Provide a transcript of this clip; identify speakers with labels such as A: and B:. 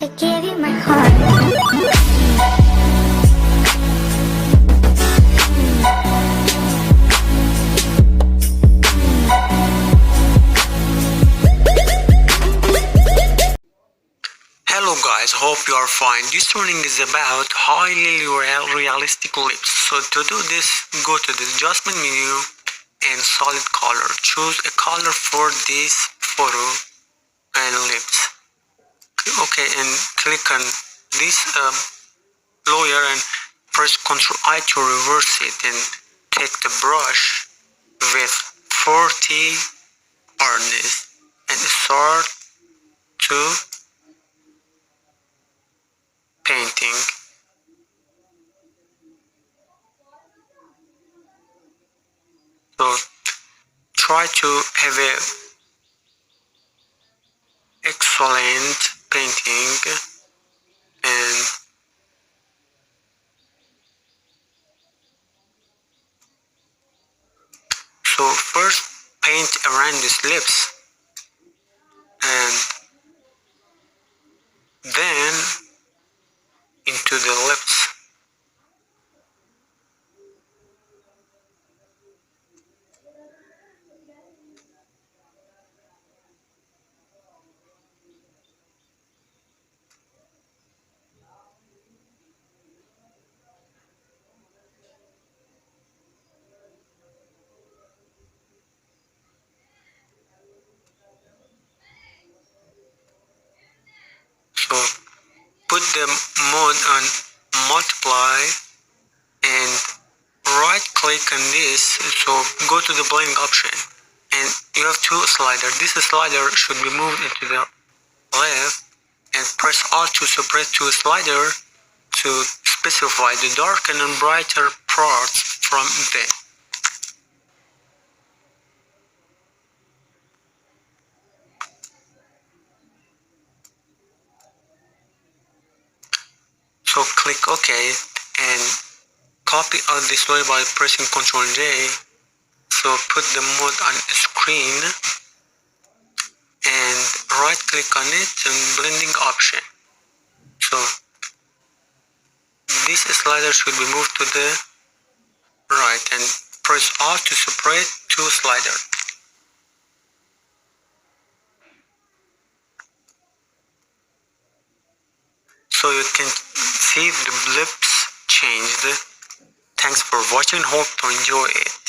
A: I gave you my heart.
B: Hello guys, hope you are fine. This training is about highly realistic lips. So to do this, go to the adjustment menu and solid color. Choose a color for this photo and lips. Okay, and click on this layer and press Ctrl I to reverse it, and take the brush with 40 hardness and start to painting. So try to have a excellent painting, and so first paint around these lips and then into the lips. So put the mode on multiply and right click on this. So go to the blending option and you have two sliders. This slider should be moved into the left and press Alt to separate two sliders to specify the darker and brighter parts from them. So click OK and copy out this layer by pressing Ctrl J. So put the mode on screen and right click on it and blending option. So this slider should be moved to the right and press Alt to separate two sliders. So you can see the lips changed. Thanks for watching, hope to enjoy it.